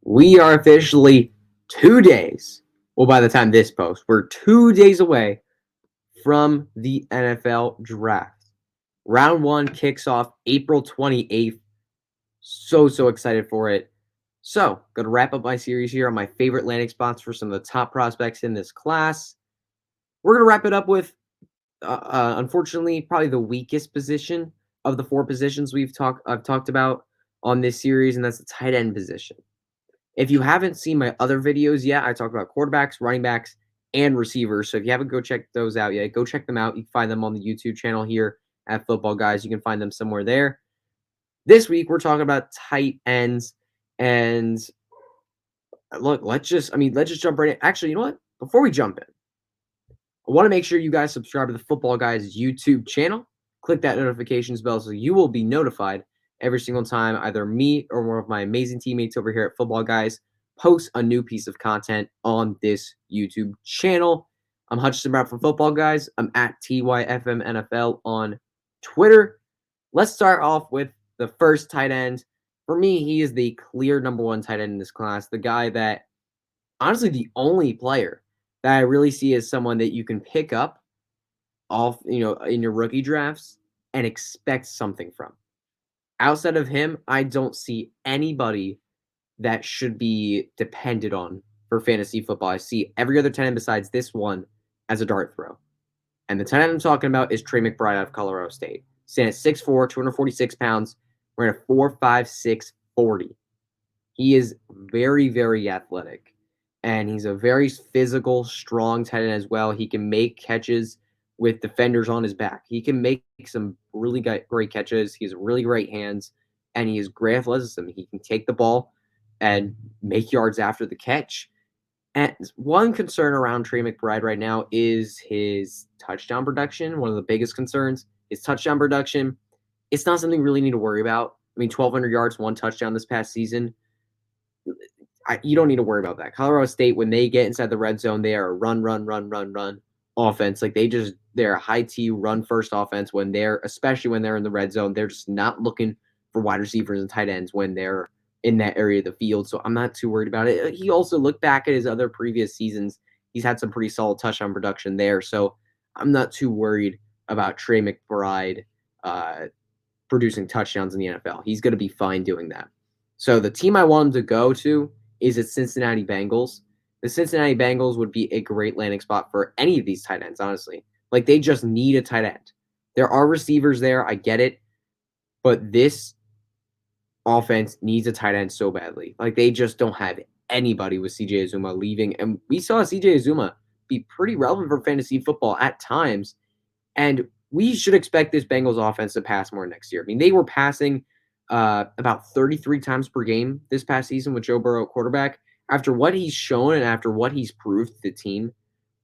We are officially 2 days. Well, by the time this posts, we're 2 days away from the NFL draft. Round one kicks off April 28th. So excited for it. So, going to wrap up my series here on my favorite landing spots for some of the top prospects in this class. We're going to wrap it up with, unfortunately, probably the weakest position of the four positions I've talked about on this series, and that's the tight end position. If you haven't seen my other videos yet, I talk about quarterbacks, running backs, and receivers. So if you haven't go check those out yet, go check them out. You can find them on the YouTube channel here at Footballguys. You can find them somewhere there. This week, we're talking about tight ends. And look, let's just jump right in. Actually, you know what? Before we jump in, I want to make sure you guys subscribe to the Footballguys YouTube channel. Click that notifications bell so you will be notified every single time either me or one of my amazing teammates over here at Footballguys post a new piece of content on this YouTube channel. I'm Hutchinson Brown from Footballguys. I'm at TYFMNFL on Twitter. Let's start off with the first tight end. For me, he is the clear number one tight end in this class. The guy that, honestly, the only player that I really see as someone that you can pick up off, in your rookie drafts and expect something from. Outside of him, I don't see anybody that should be depended on for fantasy football. I see every other tight end besides this one as a dart throw. And the tight end I'm talking about is Trey McBride out of Colorado State. Standing at 6'4", 246 pounds, wearing a 4.56 40. He is very, very athletic. And he's a very physical, strong tight end as well. He can make catches with defenders on his back. He can make some really great catches. He has really great hands, and he has great athleticism. He can take the ball and make yards after the catch. And one concern around Trey McBride right now is his touchdown production. One of the biggest concerns is touchdown production. It's not something you really need to worry about. I mean, 1,200 yards, one touchdown this past season. You don't need to worry about that. Colorado State, when they get inside the red zone, they are a run offense. Like they're a high T run first offense especially when they're in the red zone. They're just not looking for wide receivers and tight ends when they're in that area of the field. So I'm not too worried about it. He also looked back at his other previous seasons. He's had some pretty solid touchdown production there. So I'm not too worried about Trey McBride producing touchdowns in the NFL. He's going to be fine doing that. So the team I want him to go to is the Cincinnati Bengals. The Cincinnati Bengals would be a great landing spot for any of these tight ends, honestly. Like, they just need a tight end. There are receivers there, I get it, but this offense needs a tight end so badly. Like, they just don't have anybody with CJ Uzomah leaving. And we saw CJ Uzomah be pretty relevant for fantasy football at times. And we should expect this Bengals offense to pass more next year. I mean, they were passing about 33 times per game this past season with Joe Burrow at quarterback. After what he's shown and after what he's proved to the team,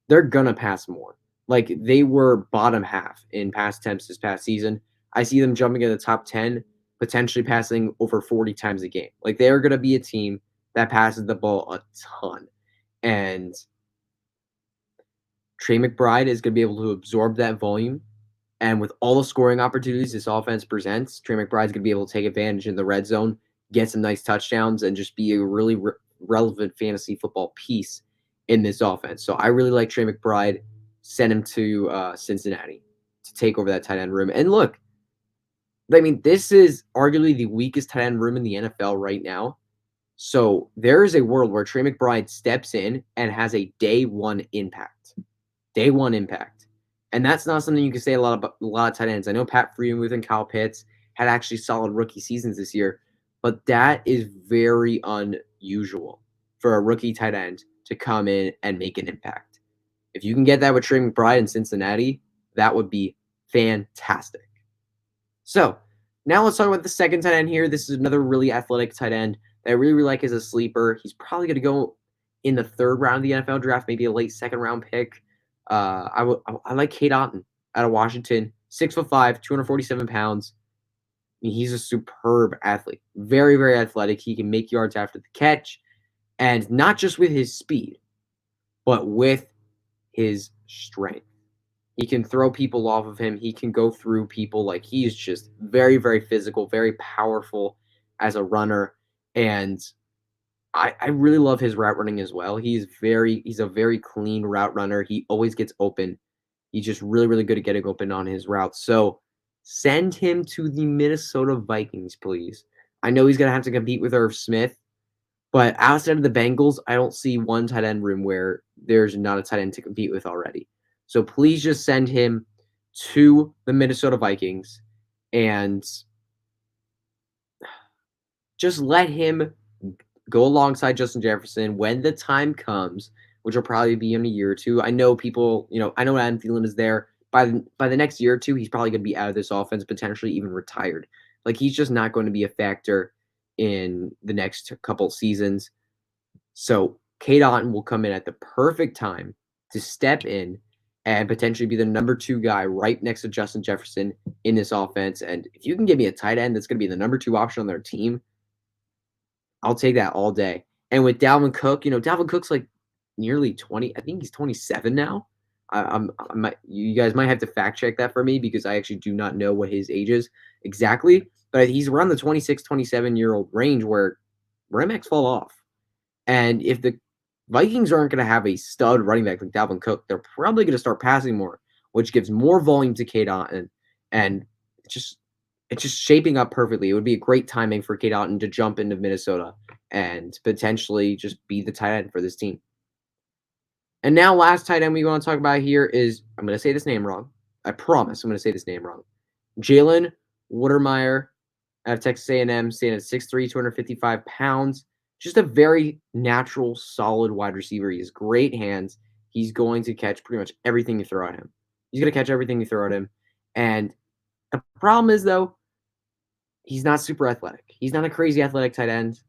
they're going to pass more. Like, they were bottom half in pass attempts this past season. I see them jumping in the top 10, potentially passing over 40 times a game. Like, they're going to be a team that passes the ball a ton. And Trey McBride is going to be able to absorb that volume. And with all the scoring opportunities this offense presents, Trey McBride's going to be able to take advantage in the red zone, get some nice touchdowns, and just be a really relevant fantasy football piece in this offense. So I really like Trey McBride. Send him to Cincinnati to take over that tight end room. And look, I mean, this is arguably the weakest tight end room in the NFL right now. So there is a world where Trey McBride steps in and has a day one impact. Day one impact. And that's not something you can say a lot of tight ends. I know Pat Freiermuth and Kyle Pitts had actually solid rookie seasons this year, but that is very unusual for a rookie tight end to come in and make an impact. If you can get that with Trey McBride in Cincinnati, that would be fantastic. So now let's talk about the second tight end here. This is another really athletic tight end that I really like as a sleeper. He's probably going to go in the third round of the NFL draft, maybe a late second round pick. I like Cade Otton out of Washington, 6'5", 247 pounds. I mean, he's a superb athlete, very, very athletic. He can make yards after the catch, and not just with his speed, but with his strength. He can throw people off of him. He can go through people. Like, he's just very, very physical, very powerful as a runner. And I really love his route running as well. He's a very clean route runner. He always gets open. He's just really, really good at getting open on his routes. So send him to the Minnesota Vikings, please. I know he's gonna have to compete with Irv Smith, but outside of the Bengals, I don't see one tight end room where there's not a tight end to compete with already. So please just send him to the Minnesota Vikings and just let him go alongside Justin Jefferson when the time comes, which will probably be in a year or two. I know people, I know Adam Thielen is there. By the next year or two, he's probably going to be out of this offense, potentially even retired. Like, he's just not going to be a factor in the next couple seasons. So Cade Otton will come in at the perfect time to step in and potentially be the number 2 guy right next to Justin Jefferson in this offense. And if you can give me a tight end that's going to be the number 2 option on their team, I'll take that all day. And with Dalvin Cook, Dalvin Cook's like nearly 20. I think he's 27 now. You guys might have to fact check that for me because I actually do not know what his age is exactly. But he's around the 26, 27-year-old range where running backs fall off. And if the Vikings aren't going to have a stud running back like Dalvin Cook, they're probably going to start passing more, which gives more volume to Cade Otton. And it's just shaping up perfectly. It would be a great timing for Cade Otton to jump into Minnesota and potentially just be the tight end for this team. And now, last tight end we want to talk about here is, I'm going to say this name wrong. I promise I'm going to say this name wrong. Jalen Wydermyer out of Texas A&M, staying at 6'3", 255 pounds. Just a very natural, solid wide receiver. He has great hands. He's going to catch pretty much everything you throw at him. He's going to catch everything you throw at him. And the problem is, though, he's not super athletic. He's not a crazy athletic tight end.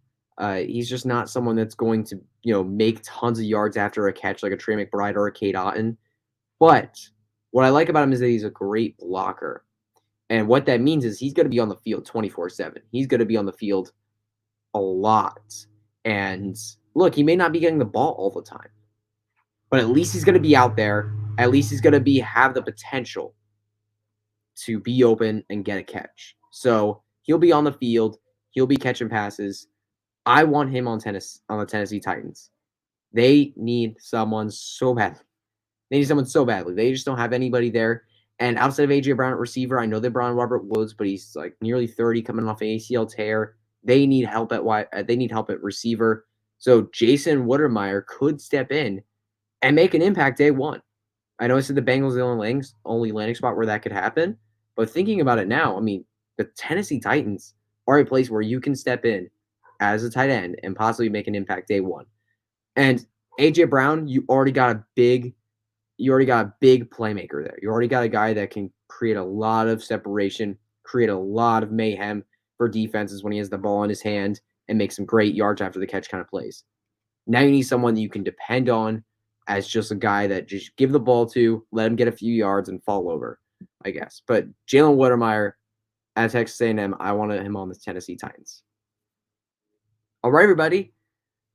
He's just not someone that's going to, make tons of yards after a catch like a Trey McBride or a Cade Otton. But what I like about him is that he's a great blocker. And what that means is he's going to be on the field 24/7. He's going to be on the field a lot. And look, he may not be getting the ball all the time, but at least he's going to be out there. At least he's going to have the potential to be open and get a catch. So he'll be on the field. He'll be catching passes. I want him on the Tennessee Titans. They need someone so badly. They just don't have anybody there. And outside of A.J. Brown at receiver, I know they brought in Robert Woods, but he's like nearly 30 coming off an ACL tear. They need help at receiver. So Jason Wydermyer could step in and make an impact day one. I know I said the Bengals are the only landing spot where that could happen, but thinking about it now, I mean, the Tennessee Titans are a place where you can step in as a tight end and possibly make an impact day one. And A.J. Brown, you already got a big playmaker there. You already got a guy that can create a lot of separation, create a lot of mayhem for defenses when he has the ball in his hand and make some great yards after the catch kind of plays. Now you need someone that you can depend on as just a guy that just give the ball to, let him get a few yards and fall over, I guess. But Jalen Wydermyer at Texas A&M, I wanted him on the Tennessee Titans. All right, everybody.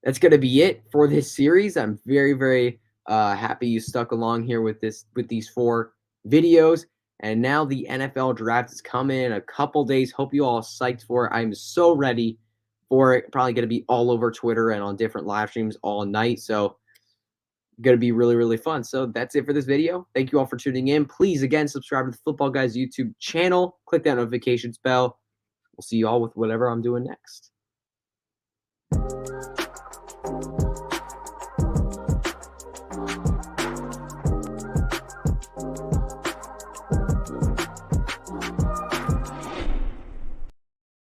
That's going to be it for this series. I'm very, very happy you stuck along here with these 4 videos. And now the NFL draft is coming in a couple days. Hope you all are psyched for it. I'm so ready for it. Probably going to be all over Twitter and on different live streams all night. So going to be really, really fun. So that's it for this video. Thank you all for tuning in. Please, again, subscribe to the Football Guys YouTube channel. Click that notifications bell. We'll see you all with whatever I'm doing next.